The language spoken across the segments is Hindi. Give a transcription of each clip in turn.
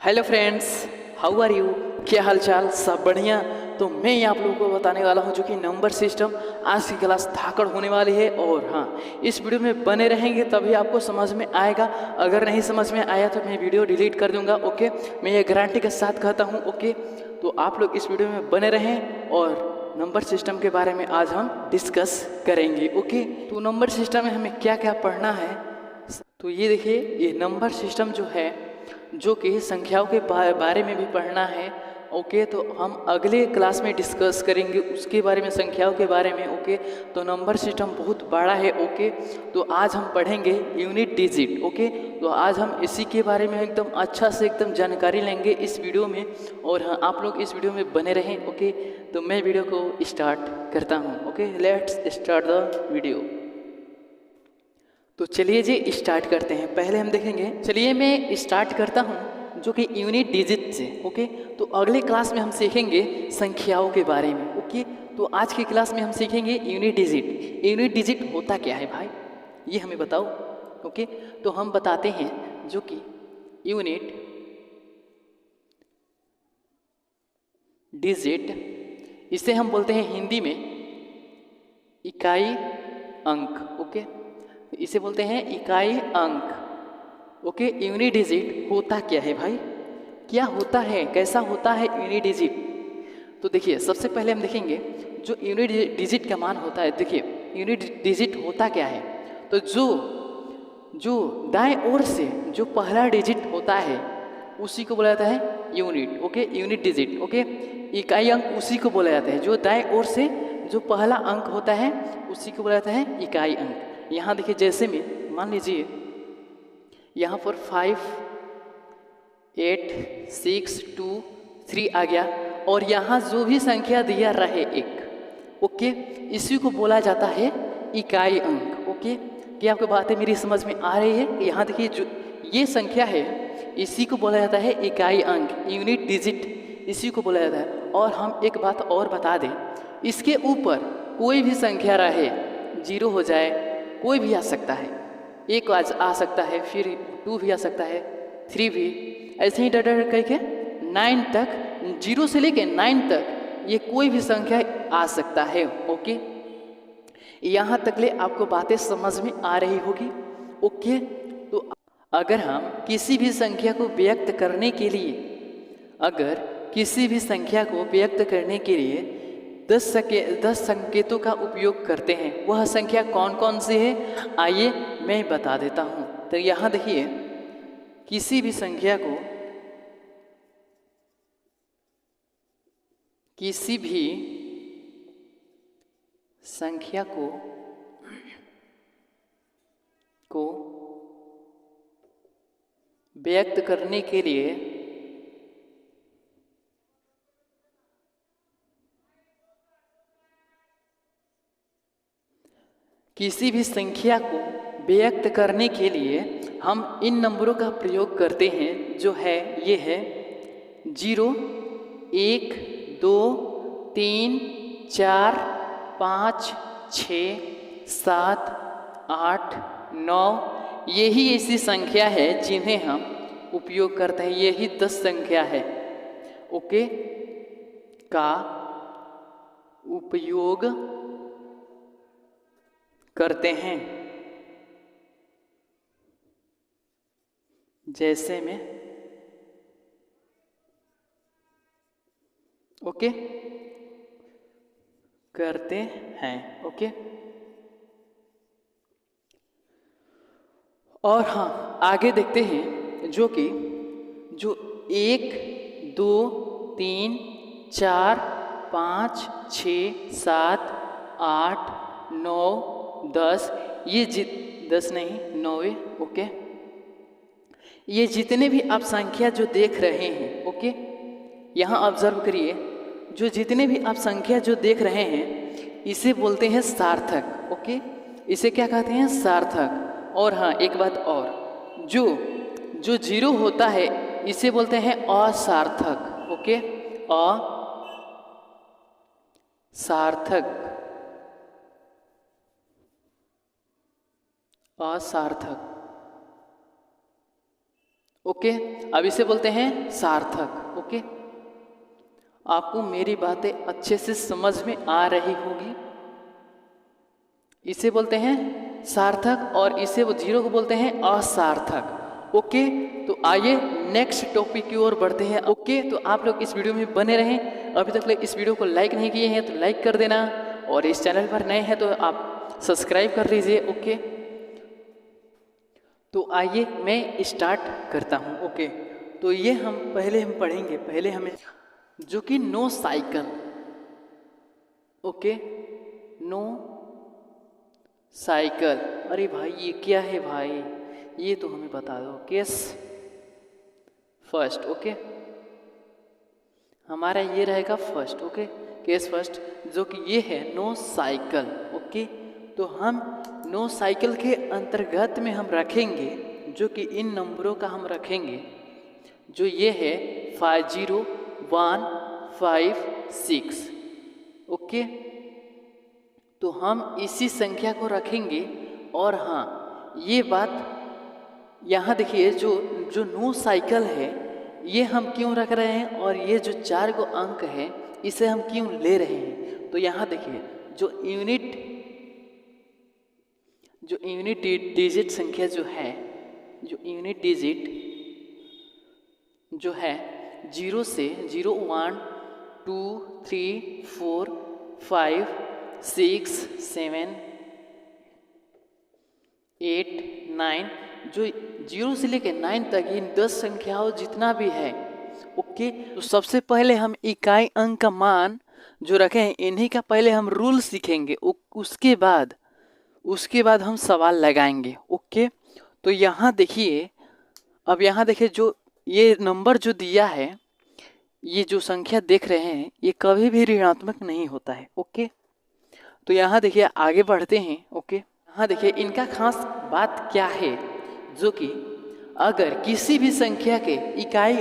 Hello friends, how are you. क्या हाल चाल, सब बढ़िया। तो मैं आप लोगों को बताने वाला हूं जो कि नंबर सिस्टम आज की क्लास धाकड़ होने वाली है। और हाँ, इस वीडियो में बने रहेंगे तभी आपको समझ में आएगा। अगर नहीं समझ में आया तो मैं वीडियो डिलीट कर दूंगा। ओके, मैं ये गारंटी के साथ कहता हूँ। ओके, तो आप लोग इस वीडियो में बने रहें और नंबर सिस्टम के बारे में आज हम डिस्कस करेंगे। ओके, तो नंबर सिस्टम में हमें क्या क्या पढ़ना है। तो ये देखिए, ये नंबर सिस्टम जो है जो कि संख्याओं के बारे में भी पढ़ना है। ओके, तो हम अगले क्लास में डिस्कस करेंगे उसके बारे में, संख्याओं के बारे में। ओके, तो नंबर सिस्टम बहुत बड़ा है। ओके, तो आज हम पढ़ेंगे यूनिट डिजिट। ओके, तो आज हम इसी के बारे में एकदम अच्छा से एकदम जानकारी लेंगे इस वीडियो में। और हाँ, आप लोग इस वीडियो में बने रहें। ओके, तो मैं वीडियो को स्टार्ट करता हूँ। Okay, let's start the video. तो चलिए जी स्टार्ट करते हैं। पहले हम देखेंगे, चलिए मैं स्टार्ट करता हूं जो कि यूनिट डिजिट से। ओके, तो अगले क्लास में हम सीखेंगे संख्याओं के बारे में। ओके, तो आज की क्लास में हम सीखेंगे यूनिट डिजिट। यूनिट डिजिट होता क्या है भाई, ये हमें बताओ। ओके, तो हम बताते हैं जो कि यूनिट डिजिट, इसे हम बोलते हैं हिंदी में इकाई अंक। ओके, इसे बोलते हैं इकाई अंक। ओके, यूनिट डिजिट होता क्या है भाई, क्या होता है, कैसा होता है यूनिट डिजिट। तो देखिए, सबसे पहले हम देखेंगे जो यूनिट डिजिट का मान होता है। देखिए, यूनिट डिजिट होता क्या है, तो जो जो दाएं ओर से जो पहला डिजिट होता है उसी को बोला जाता है unit. Okay, unit digit. Okay, इकाई अंक उसी को बोला जाता है, जो दाएं ओर से जो पहला अंक होता है उसी को बोला जाता है इकाई अंक। यहाँ देखिए, जैसे में मान लीजिए यहाँ पर 5 8 6 2 3 आ गया, और यहाँ जो भी संख्या दिया रहे एक, ओके, इसी को बोला जाता है इकाई अंक। ओके, क्या आपको बातें मेरी समझ में आ रही है। यहाँ देखिए, जो ये संख्या है इसी को बोला जाता है इकाई अंक, यूनिट डिजिट इसी को बोला जाता है। और हम एक बात और बता दें, इसके ऊपर कोई भी संख्या रहे, 0 हो जाए, कोई भी आ सकता है, एक आज आ सकता है, फिर 2 भी आ सकता है, 3 भी, ऐसे ही डर कह के 9 तक, 0 से लेके 9 तक ये कोई भी संख्या आ सकता है। ओके, यहाँ तक ले आपको बातें समझ में आ रही होगी। ओके, तो अगर हम किसी भी संख्या को व्यक्त करने के लिए, अगर किसी भी संख्या को व्यक्त करने के लिए 10 संकेतों का उपयोग करते हैं, वह संख्या कौन कौन सी है, आइए मैं बता देता हूँ। तो यहाँ देखिए, किसी भी संख्या को, किसी भी संख्या को व्यक्त करने के लिए किसी भी संख्या को व्यक्त करने के लिए हम इन नंबरों का प्रयोग करते हैं, जो है ये है 0 1 2 3 4 5 6 7 8 9। यही ऐसी संख्या है जिन्हें हम उपयोग करते हैं, यही 10 संख्या है। ओके, का उपयोग करते हैं। जैसे में, ओके, करते हैं। ओके, और हाँ, आगे देखते हैं जो कि जो 1 2 3 4 5 6 7 8 9 10, ये 10 नहीं 9। ओके, ये जितने भी आप संख्या जो देख रहे हैं, ओके, यहाँ ऑब्जर्व करिए, जो जितने भी आप संख्या जो देख रहे हैं इसे बोलते हैं सार्थक। ओके, इसे क्या कहते हैं, सार्थक। और हाँ, एक बात और, जो जो 0 होता है इसे बोलते हैं असार्थक। ओके, असार्थक, असार्थक। ओके, अब इसे बोलते हैं सार्थक। ओके, आपको मेरी बातें अच्छे से समझ में आ रही होगी। इसे बोलते हैं सार्थक और इसे वो जीरो को बोलते हैं असार्थक। ओके, तो आइए नेक्स्ट टॉपिक की ओर बढ़ते हैं। ओके, तो आप लोग इस वीडियो में बने रहें। अभी तक इस वीडियो को लाइक नहीं किए हैं तो लाइक कर देना, और इस चैनल पर नए हैं तो आप सब्सक्राइब कर लीजिए। ओके, तो आइए मैं स्टार्ट करता हूँ। ओके, तो ये हम पढ़ेंगे पहले हमें जो कि no cycle. Okay, no cycle. अरे भाई ये क्या है भाई, ये तो हमें बता दो। Case first. ओके, हमारा ये रहेगा फर्स्ट। ओके, केस फर्स्ट जो कि ये है नो साइकिल। ओके, तो हम नो साइकिल के अंतर्गत में हम रखेंगे जो कि इन नंबरों का हम रखेंगे, जो ये है 50156। ओके, तो हम इसी संख्या को रखेंगे। और हाँ, ये बात यहाँ देखिए, जो जो नो साइकिल है ये हम क्यों रख रहे हैं, और ये जो 4 को अंक है इसे हम क्यों ले रहे हैं। तो यहाँ देखिए, जो यूनिट डिजिट संख्या जो है, जो यूनिट डिजिट जो है 0 से 0, 1, 2, 3, 4, 5, 6, 7, 8, 9, जो 0 से लेकर 9 तक इन 10 संख्याओं जितना भी है। ओके, तो सबसे पहले हम इकाई अंक का मान जो रखे हैं इन्हीं का पहले हम रूल सीखेंगे, उसके बाद हम सवाल लगाएंगे। ओके, तो यहाँ देखिए, अब यहाँ देखिए जो ये नंबर जो दिया है, ये जो संख्या देख रहे हैं ये कभी भी ऋणात्मक नहीं होता है। ओके, तो यहाँ देखिए आगे बढ़ते हैं। ओके, यहाँ देखिए इनका खास बात क्या है, जो कि अगर किसी भी संख्या के इकाई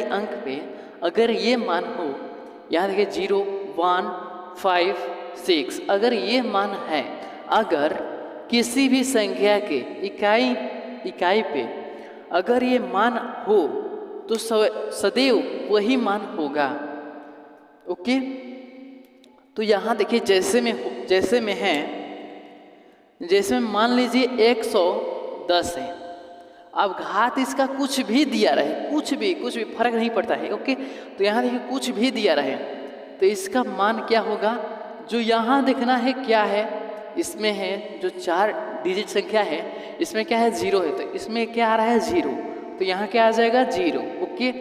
अंक पे अगर ये मान हो, यहाँ देखिए 0, 1, 5, 6, अगर ये मान है, अगर किसी भी संख्या के इकाई पे अगर ये मान हो तो सदैव वही मान होगा। ओके, तो यहाँ देखिए जैसे में मान लीजिए 110 है। अब घात इसका कुछ भी दिया रहे, कुछ भी फर्क नहीं पड़ता है। ओके, तो यहाँ देखिए कुछ भी दिया रहे तो इसका मान क्या होगा, जो यहाँ देखना है क्या है, इसमें है जो 4 डिजिट संख्या है, इसमें क्या है 0 है, तो इसमें क्या आ रहा है 0, तो यहाँ क्या आ जाएगा 0। ओके,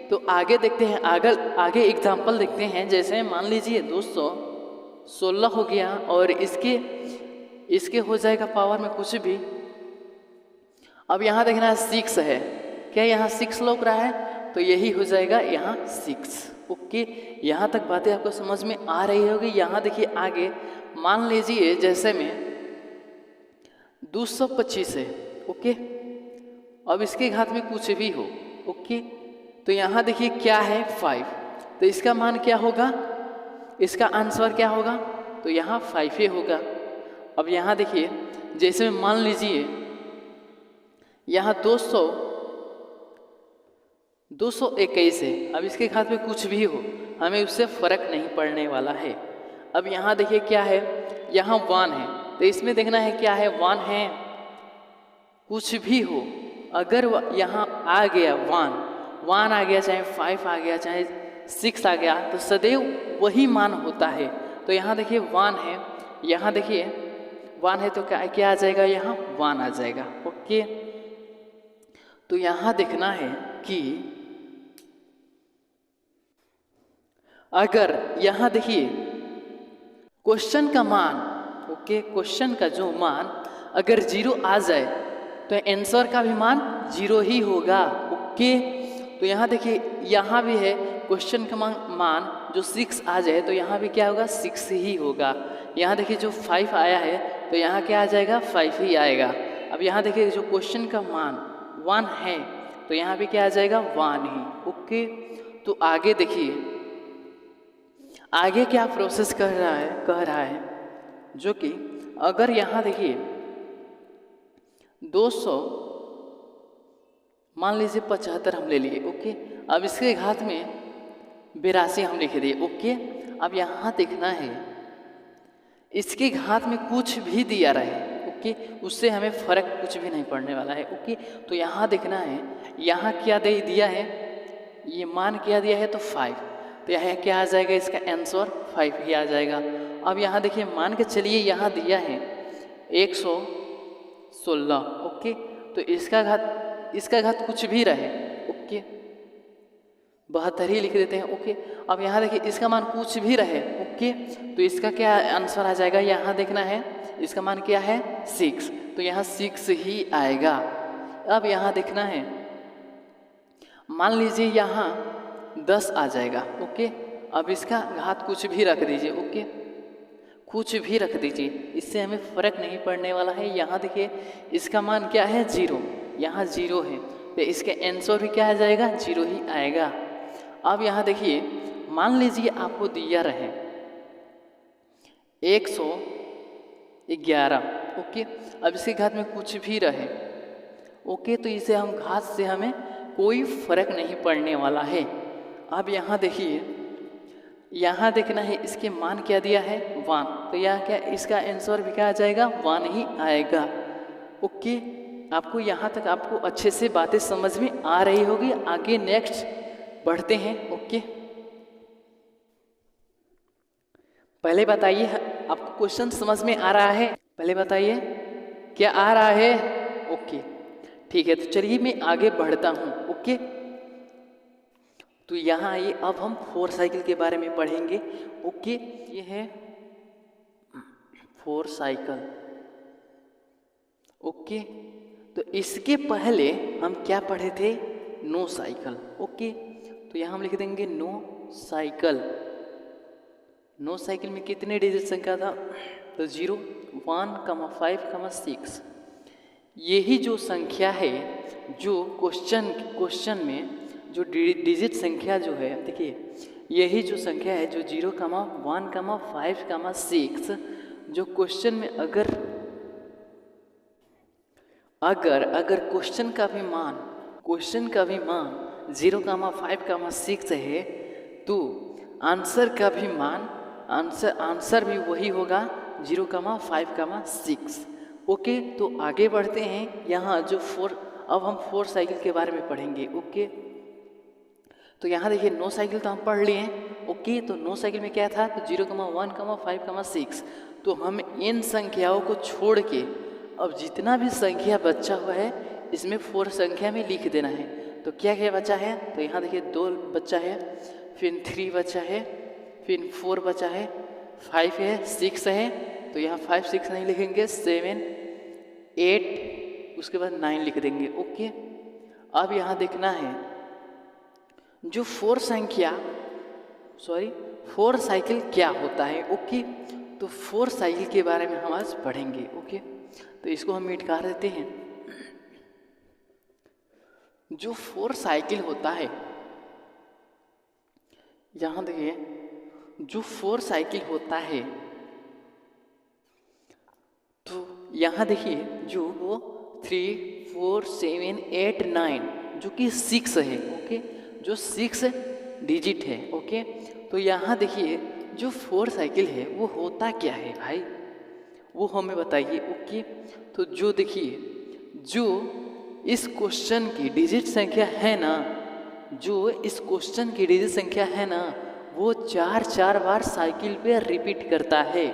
तो आगे देखते हैं, आगे एग्जाम्पल देखते हैं। जैसे मान लीजिए 216 हो गया और इसके हो जाएगा पावर में कुछ भी। अब यहाँ देखना है 6 है, क्या यहाँ 6 लौक रहा है, तो यही हो जाएगा यहाँ 6। ओके, यहाँ तक बातें आपको समझ में आ रही होगी। यहाँ देखिए आगे मान लीजिए जैसे में 225 है। ओके, अब इसके घात में कुछ भी हो। ओके, तो यहाँ देखिए क्या है 5, तो इसका मान क्या होगा, इसका आंसर क्या होगा, तो यहाँ 5 ही होगा। अब यहाँ देखिए जैसे में मान लीजिए यहाँ 221 है, अब इसके घात में कुछ भी हो हमें उससे फर्क नहीं पड़ने वाला है। अब यहाँ देखिए क्या है, यहाँ 1 है, तो इसमें देखना है क्या है, 1 है, कुछ भी हो, अगर यहाँ आ गया 1 आ गया, चाहे 5 आ गया, चाहे 6 आ गया, तो सदैव वही मान होता है। तो यहाँ देखिए 1 है, यहाँ देखिए 1 है, तो क्या आ जाएगा, यहाँ 1 आ जाएगा। ओके, तो यहाँ देखना है कि अगर यहाँ देखिए क्वेश्चन का मान, ओके, क्वेश्चन का जो मान अगर 0 आ जाए तो आंसर का भी मान 0 ही होगा। ओके, तो यहाँ देखिए यहाँ भी है क्वेश्चन का मान जो 6 आ जाए तो यहाँ भी क्या होगा, 6 ही होगा। यहाँ देखिए जो 5 आया है तो यहाँ क्या आ जाएगा, 5 ही आएगा। अब यहाँ देखिए जो क्वेश्चन का मान 1 है तो यहाँ भी क्या आ जाएगा, 1 ही। ओके, तो आगे देखिए आगे क्या प्रोसेस कह रहा है, जो कि अगर यहाँ देखिए 200 मान लीजिए 75 हम ले लिए, ओके। अब इसके घात में 82 हम लिख दिए, ओके। अब यहाँ देखना है इसके घात में कुछ भी दिया रहे, ओके, उससे हमें फर्क कुछ भी नहीं पड़ने वाला है, ओके। तो यहाँ देखना है यहाँ क्या दे दिया है, ये मान क्या दिया है, तो 5, तो यहाँ क्या आ जाएगा, इसका आंसर 5 ही आ जाएगा। अब यहाँ देखिए मान के चलिए यहाँ दिया है 116, ओके, तो इसका घात कुछ भी रहे, ओके, 72 ही लिख देते हैं, ओके। अब यहाँ देखिए इसका मान कुछ भी रहे, ओके, तो इसका क्या आंसर आ जाएगा, यहाँ देखना है इसका मान क्या है 6, तो यहाँ 6 ही आएगा। अब यहाँ देखना है मान लीजिए यहाँ 10 आ जाएगा, ओके। अब इसका घात कुछ भी रख दीजिए, ओके, कुछ भी रख दीजिए, इससे हमें फ़र्क नहीं पड़ने वाला है। यहाँ देखिए इसका मान क्या है 0, यहाँ 0 है, तो इसका आंसर भी क्या आ जाएगा 0 ही आएगा। अब यहाँ देखिए मान लीजिए आपको दिया रहे 111, ओके। अब इसके घात में कुछ भी रहे, ओके, तो इसे हम घात से हमें कोई फर्क नहीं पड़ने वाला है। अब यहाँ देखिए यहाँ देखना है इसके मान क्या दिया है 1, तो यहाँ क्या इसका आंसर भी क्या आ जाएगा 1 ही आएगा, ओके। आपको यहाँ तक आपको अच्छे से बातें समझ में आ रही होगी। आगे नेक्स्ट बढ़ते हैं, ओके। पहले बताइए आपको क्वेश्चन समझ में आ रहा है, पहले बताइए क्या आ रहा है, ओके, ठीक है। तो चलिए मैं आगे बढ़ता हूँ, ओके। तो यहाँ आइए अब हम 4 साइकिल के बारे में पढ़ेंगे, ओके। ये है 4 साइकिल, ओके। तो इसके पहले हम क्या पढ़े थे, नो साइकिल, ओके। तो यहाँ हम लिख देंगे नो साइकिल। नो साइकिल में कितने डिजिट संख्या था, तो 0, 1, 5, 6। यही जो संख्या है जो क्वेश्चन में जो डिजिट संख्या जो है, देखिए यही जो संख्या है जो 0, 1, 5, 6 जो क्वेश्चन में अगर क्वेश्चन का भी मान 0, 5, 6 है, तो आंसर का भी मान आंसर भी वही होगा 0, 5, 6, ओके। तो आगे बढ़ते हैं। यहाँ जो अब हम 4 साइकिल के बारे में पढ़ेंगे, ओके। तो यहाँ देखिए नो साइकिल तो हम पढ़ लिए हैं, ओके। तो नो साइकिल में क्या था, तो 0, 1, 5, 6। तो हम इन संख्याओं को छोड़ के अब जितना भी संख्या बचा हुआ है इसमें 4 संख्या में लिख देना है। तो क्या क्या बचा है, तो यहाँ देखिए 2 बचा है, फिर 3 बचा है, फिर 4 बचा है, 5 है, 6 है, तो यहाँ 5, 6 नहीं लिखेंगे, 7, 8, उसके बाद 9 लिख देंगे, ओके। अब यहाँ देखना है जो 4 साइकिल क्या होता है, ओके। तो 4 साइकिल के बारे में हम आज पढ़ेंगे, ओके। तो इसको हम मिटा देते हैं। जो 4 साइकिल होता है, यहाँ देखिए जो 4 साइकिल होता है, तो यहाँ देखिए जो वो 3, 4, 7, 8, 9 जो कि 6 है, ओके, जो 6 डिजिट है, ओके। तो यहाँ देखिए जो 4 साइकिल है वो होता क्या है भाई, वो हमें बताइए, ओके। तो जो देखिए जो इस क्वेश्चन की डिजिट संख्या है ना, वो 4 बार साइकिल पे रिपीट करता है,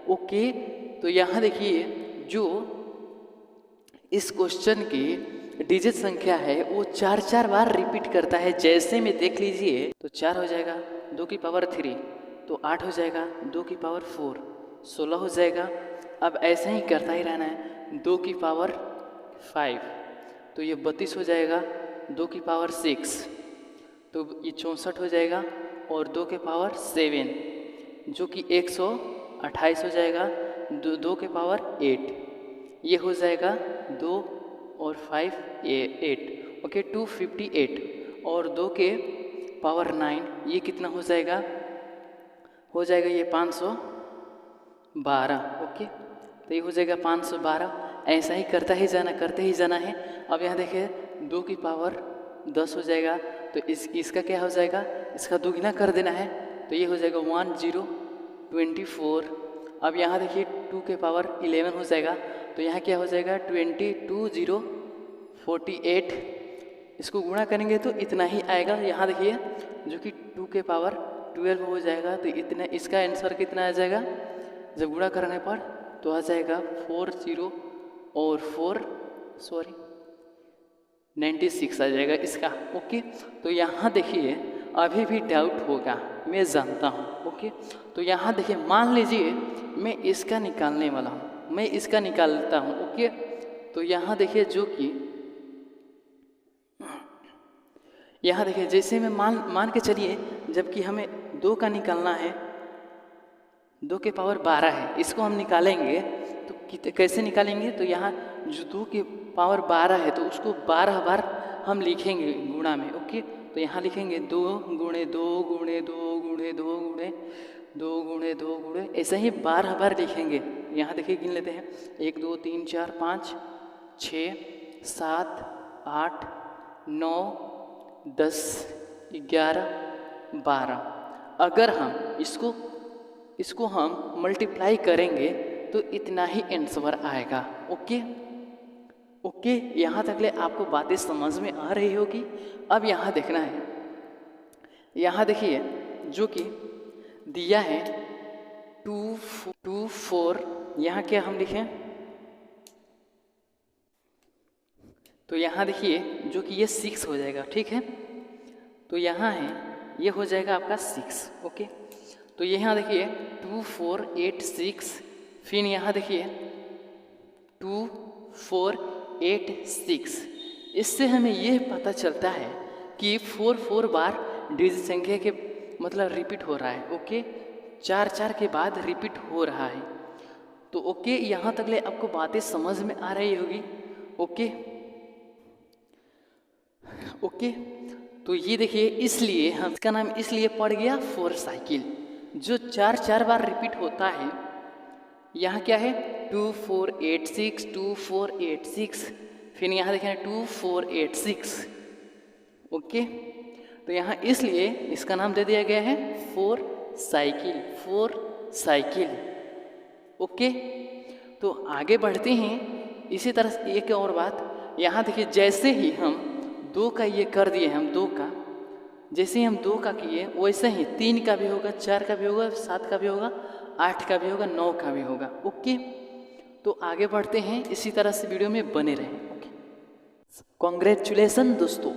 ओके। तो यहाँ देखिए जो इस क्वेश्चन की डिजिट संख्या है वो 4 बार रिपीट करता है। जैसे में देख लीजिए, तो 4 हो जाएगा 2 की पावर 3, तो 8 हो जाएगा 2 की पावर 4, 16 हो जाएगा। अब ऐसा ही करता ही रहना है, 2 की पावर 5, तो ये 32 हो जाएगा, 2 की पावर 6, तो ये 64 हो जाएगा, और 2 के पावर 7 जो कि 128 हो जाएगा, 2 के पावर 8, ये हो जाएगा 2 और 5 8, ओके, 258, और 2 के पावर 9 ये कितना हो जाएगा, ये 512, ओके। तो ये हो जाएगा 512। ऐसा ही करते ही जाना है। अब यहाँ देखिए 2 की पावर 10 हो जाएगा, तो इसका क्या हो जाएगा, इसका दुगना कर देना है, तो ये हो जाएगा 1024। अब यहाँ देखिए 2 के पावर 11 हो जाएगा, तो यहाँ क्या हो जाएगा 22048। इसको गुणा करेंगे तो इतना ही आएगा। यहाँ देखिए जो कि 2 के पावर 12 हो जाएगा, तो इतना इसका आंसर कितना आ जाएगा जब गुणा करने पर, तो आ जाएगा 96 आ जाएगा इसका। ओके, तो यहाँ देखिए अभी भी डाउट होगा, मैं जानता हूँ। ओके, तो यहाँ देखिए मान लीजिए मैं इसका निकालने वाला हूँ, मैं इसका निकालता हूँ। ओके, तो यहाँ देखिए जो कि यहाँ देखिए जैसे मैं मान के चलिए, जबकि हमें 2 का निकालना है, 2 के पावर 12 है, इसको हम निकालेंगे तो कैसे निकालेंगे, तो यहाँ जो 2 के पावर 12 है तो उसको 12 बार हम लिखेंगे गुणा में। ओके, तो यहाँ लिखेंगे 2 गुणे 2 गुणे 2 गुणे 2 गुणे 2 गुणे 2 गुणे, ऐसे ही 12 बार लिखेंगे। यहाँ देखिए गिन लेते हैं, 1 2 3 4 5 6 7 8 9 10 11 12। अगर हम इसको हम मल्टीप्लाई करेंगे तो इतना ही आंसर आएगा। ओके, यहाँ तक ले आपको बातें समझ में आ रही होगी। अब यहाँ देखना है, यहाँ देखिए जो कि दिया है 2 4, यहाँ क्या हम लिखें, तो यहाँ देखिए जो कि ये 6 हो जाएगा। ठीक है, तो यहाँ है ये हो जाएगा आपका 6। ओके, तो यहाँ देखिए 2 4 8 6, फिर यहाँ देखिए 2 4 8 6। इससे हमें यह पता चलता है कि 4 बार डिजिट संख्या के मतलब रिपीट हो रहा है। ओके, 4 के बाद रिपीट हो रहा है। तो ओके, यहाँ तक ले आपको बातें समझ में आ रही होगी। ओके, तो ये देखिए इसलिए हम इसका नाम इसलिए पड़ गया 4 साइकिल, जो 4 बार रिपीट होता है। यहाँ क्या है 2 4 8 6 2 4 8 6, फिर यहाँ देखें 2 4 8 6। ओके, तो यहाँ इसलिए इसका नाम दे दिया गया है 4 साइकिल। ओके, तो आगे बढ़ते हैं। इसी तरह से एक और बात, यहाँ देखिए जैसे ही हम 2 का ये कर दिए, हम 2 का जैसे ही हम 2 का किए, वैसे ही 3 का भी होगा, 4 का भी होगा, 7 का भी होगा, 8 का भी होगा, 9 का भी होगा। ओके, तो आगे बढ़ते हैं, इसी तरह से वीडियो में बने रहें। ओके, कॉन्ग्रेचुलेसन दोस्तों,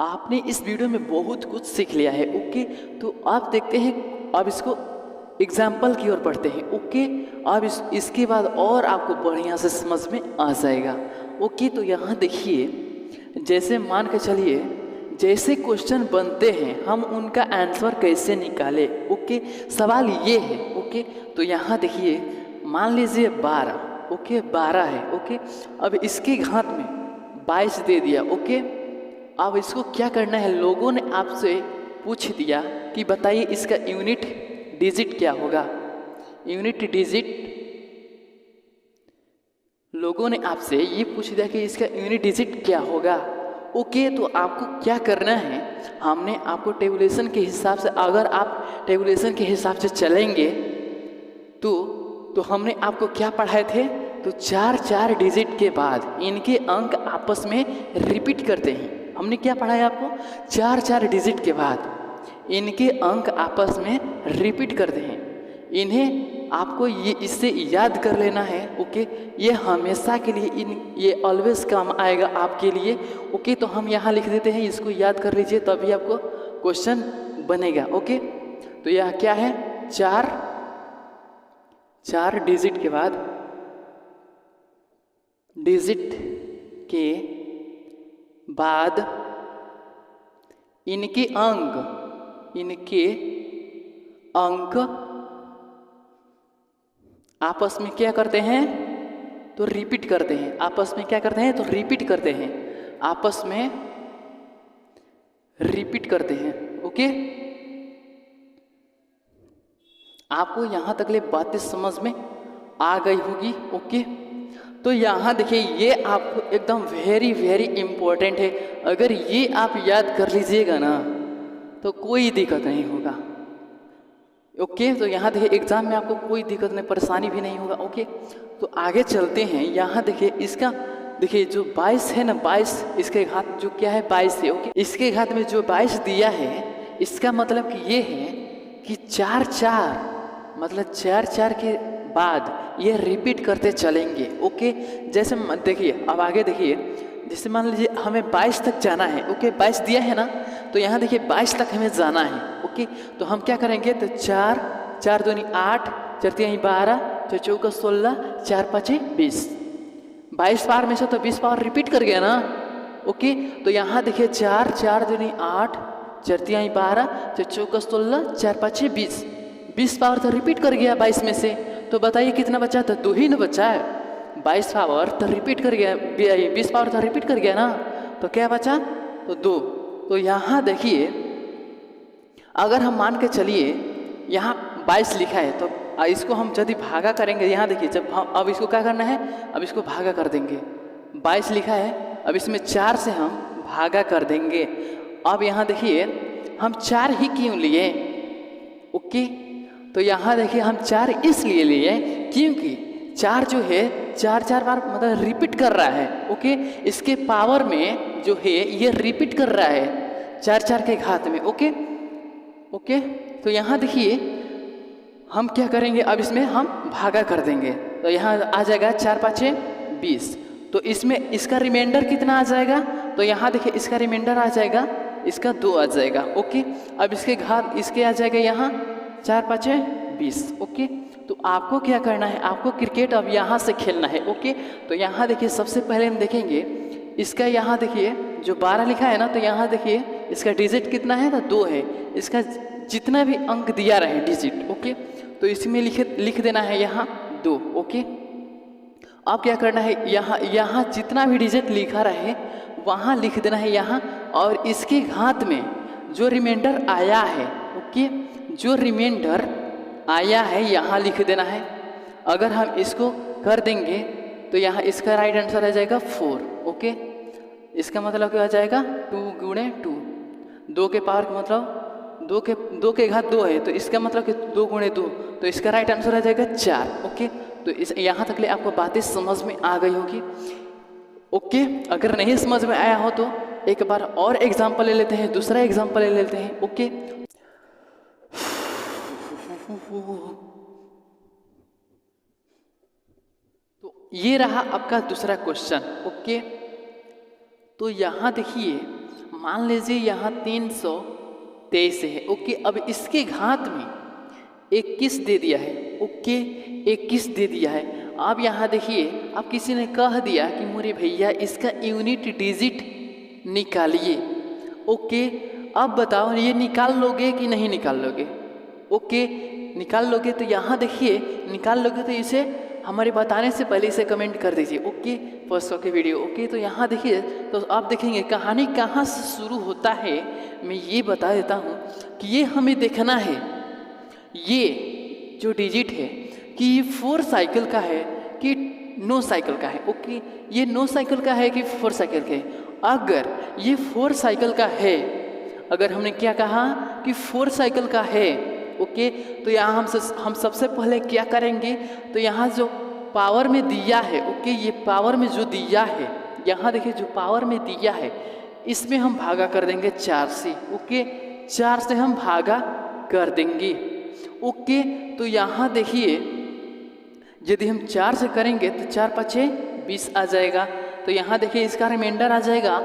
आपने इस वीडियो में बहुत कुछ सीख लिया है। ओके, तो आप देखते हैं, अब इसको एग्जाम्पल की ओर बढ़ते हैं। ओके, अब इसके बाद और आपको बढ़िया से समझ में आ जाएगा। ओके, तो यहाँ देखिए जैसे मान के चलिए जैसे क्वेश्चन बनते हैं हम उनका आंसर कैसे निकाले। ओके, सवाल ये है। ओके, तो यहाँ देखिए मान लीजिए 12। ओके, 12 है। ओके, अब इसके घात में 22 दे दिया। ओके, अब इसको क्या करना है, लोगों ने आपसे पूछ दिया कि बताइए इसका यूनिट डिजिट क्या होगा। यूनिट डिजिट लोगों ने आपसे ये पूछ दिया कि इसका यूनिट डिजिट क्या होगा। ओके, तो आपको क्या करना है, हमने आपको टेबुलेशन के हिसाब से, अगर आप टेबुलेशन के हिसाब से चलेंगे तो हमने आपको क्या पढ़ाए थे, तो 4 डिजिट के बाद इनके अंक आपस में रिपीट करते हैं। हमने क्या पढ़ाया आपको, 4 डिजिट के बाद इनके अंक आपस में रिपीट करते हैं। इन्हें आपको ये इससे याद कर लेना है। ओके, ये हमेशा के लिए ये ऑलवेज काम आएगा आपके लिए। ओके, तो हम यहाँ लिख देते हैं, इसको याद कर लीजिए तभी आपको क्वेश्चन बनेगा। ओके, तो यह क्या है, 4 डिजिट के बाद इनके अंक आपस में क्या करते हैं, तो रिपीट करते हैं। आपस में क्या करते हैं, तो रिपीट करते हैं, आपस में रिपीट करते हैं। ओके, आपको यहां तक ले बातें समझ में आ गई होगी। ओके, तो यहाँ देखिए ये आपको एकदम वेरी वेरी इम्पोर्टेंट है। अगर ये आप याद कर लीजिएगा ना तो कोई दिक्कत नहीं होगा। ओके, तो यहाँ देखिए एग्जाम में आपको कोई दिक्कत नहीं, परेशानी भी नहीं होगा। ओके, तो आगे चलते हैं। यहाँ देखिए इसका देखिए जो 22 है ना, 22 इसके घात जो क्या है 22 है। ओके, इसके घात में जो 22 दिया है इसका मतलब कि ये है कि 4 4 मतलब 4 4 के बाद ये रिपीट करते चलेंगे। ओके, जैसे देखिए अब आगे देखिए, जैसे मान लीजिए हमें 22 तक जाना है। ओके, 22 दिया है ना, तो यहाँ देखिए 22 तक हमें जाना है। ओके, तो हम क्या करेंगे, तो 4 4 दूनी 8, 4 तीन 12, 4 चौका 16, 4 5 20। 22 पावर में से तो 20 पावर रिपीट कर गया ना। ओके, तो यहाँ देखिए 4 4 दूनी 8, 4 तीन 12, 4 चौका 16, 4 5 20। 20 पावर तो रिपीट कर गया 22 में से। तो बताइए कितना बचा, तो 2 ही ना बचा है। 22 पावर तो रिपीट कर गया, 20 पावर तो रिपीट कर गया ना, तो क्या बचा, तो 2। तो यहाँ देखिए अगर हम मान के चलिए यहाँ 22 लिखा है, तो इसको हम यदि भागा करेंगे, यहाँ देखिए जब हम अब इसको क्या करना है, अब इसको भागा कर देंगे। 22 लिखा है, अब इसमें 4 से हम भागा कर देंगे। अब यहाँ देखिए हम 4 ही क्यों लिए। ओके, तो यहाँ देखिए हम 4 इसलिए लिए क्योंकि 4 जो है 4 4 बार मतलब रिपीट कर रहा है। ओके, इसके पावर में जो है ये रिपीट कर रहा है 4 4 के घात में। ओके ओके, तो यहाँ देखिए हम क्या करेंगे, अब इसमें हम भागा कर देंगे। तो यहाँ आ जाएगा 4 5 20। तो इसमें इसका रिमाइंडर कितना आ जाएगा, तो यहाँ देखिए इसका रिमाइंडर आ जाएगा, इसका 2 आ जाएगा। ओके, अब इसके घात इसके आ जाएगा यहाँ 4 5 20। ओके, तो आपको क्या करना है, आपको क्रिकेट अब यहाँ से खेलना है। ओके, तो यहाँ देखिए सबसे पहले हम देखेंगे इसका, यहाँ देखिए जो 12 लिखा है ना, तो यहाँ देखिए इसका डिजिट कितना है, तो 2 है। इसका जितना भी अंक दिया रहे डिजिट, ओके, तो इसमें लिख देना है यहाँ 2। ओके, अब क्या करना है, यहाँ जितना भी डिजिट लिखा रहे वहाँ लिख देना है यहाँ, और इसके घात में जो रिमाइंडर आया है, ओके, जो रिमाइंडर आया है यहाँ लिख देना है। अगर हम इसको कर देंगे तो यहाँ इसका राइट आंसर आ जाएगा 4। ओके, इसका मतलब क्या आ जाएगा 2 गुणे 2, 2 के पावर का मतलब 2 के घात 2 है, तो इसका मतलब कि 2 गुणे 2, तो इसका राइट आंसर आ जाएगा 4। ओके, तो इस यहाँ तक ले आपको बातें समझ में आ गई होगी। ओके, अगर नहीं समझ में आया हो तो एक बार और एग्जाम्पल ले लेते हैं, दूसरा एग्जाम्पल ले लेते हैं। ओके, तो ये रहा आपका दूसरा क्वेश्चन। ओके, तो यहाँ देखिए मान लीजिए यहाँ 323 है। ओके, अब इसके घात में 21 दे दिया है। ओके, 21 दे दिया है। अब यहाँ देखिए अब किसी ने कह दिया कि मोरे भैया इसका यूनिट डिजिट निकालिए। ओके, अब बताओ ये निकाल लोगे कि नहीं निकाल लोगे। ओके, निकाल लोगे तो यहाँ देखिए निकाल लोगे तो इसे हमारे बताने से पहले इसे कमेंट कर दीजिए। ओके, फर्स्ट के वीडियो। ओके, तो यहाँ देखिए तो आप देखेंगे कहानी कहाँ से शुरू होता है, मैं ये बता देता हूँ कि ये हमें देखना है ये जो डिजिट है कि ये 4 साइकिल का है कि 9 साइकिल का है। ओके, ये 9 साइकिल का है कि 4 साइकिल का है। अगर ये 4 साइकिल का है, अगर हमने क्या कहा कि 4 साइकिल का है, ओके, तो यहाँ हम सबसे पहले क्या करेंगे, तो यहाँ जो पावर में दिया है, ओके, ये पावर में जो दिया है, यहाँ देखिए जो पावर में दिया है इसमें हम भागा कर देंगे 4 से। ओके, 4 से हम भागा कर देंगे। ओके, तो यहाँ देखिए यदि हम 4 से करेंगे तो 4 5 20 आ जाएगा। तो यहाँ देखिए इसका रिमाइंडर आ जाएगा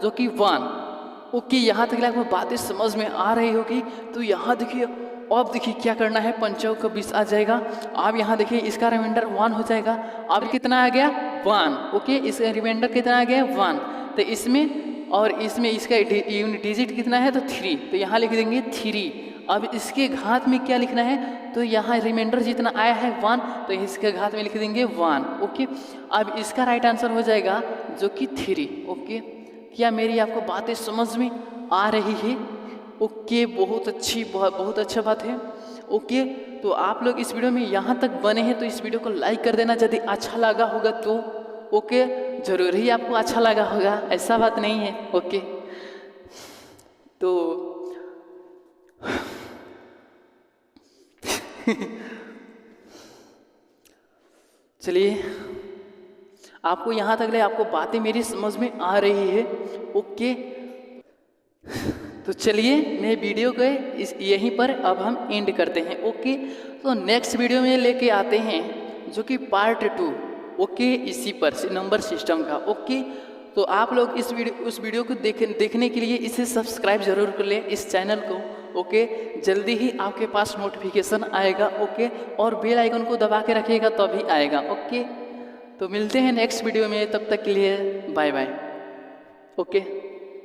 जो कि 1। ओके, यहाँ तक आपको बातें समझ में आ रही होगी। तो यहाँ देखिए अब देखिए क्या करना है, 5 का 20 आ जाएगा। अब यहाँ देखिए इसका रिमाइंडर 1 हो जाएगा। अब कितना आ गया 1। ओके, इसका रिमाइंडर कितना आ गया 1। तो इसमें और इसमें इसका यूनिट डिजिट कितना है, तो 3, तो यहाँ लिख देंगे 3। अब इसके घात में क्या लिखना है, तो यहाँ रिमाइंडर जितना आया है 1, तो इसके घात में लिख देंगे 1। ओके, अब इसका राइट आंसर हो जाएगा जो कि 3। ओके, क्या मेरी आपको बातें समझ में आ रही है। ओके, बहुत अच्छी बहुत अच्छा बात है। ओके, तो आप लोग इस वीडियो में यहाँ तक बने हैं तो इस वीडियो को लाइक कर देना। यदि अच्छा लगा होगा तो ओके, जरूर ही आपको अच्छा लगा होगा, ऐसा बात नहीं है। ओके, तो चलिए, आपको यहाँ तक ले आपको बातें मेरी समझ में आ रही है। ओके, तो चलिए मैं वीडियो को यहीं पर अब हम एंड करते हैं। ओके, तो नेक्स्ट वीडियो में लेके आते हैं जो कि पार्ट 2। ओके, इसी पर नंबर सिस्टम का। ओके, तो आप लोग उस वीडियो को देखने के लिए इसे सब्सक्राइब जरूर कर लें, इस चैनल को। ओके, जल्दी ही आपके पास नोटिफिकेशन आएगा। ओके, और बेल आइकन को दबा के रखिएगा तभी आएगा। ओके, तो मिलते हैं नेक्स्ट वीडियो में, तब तक के लिए बाय बाय। ओके।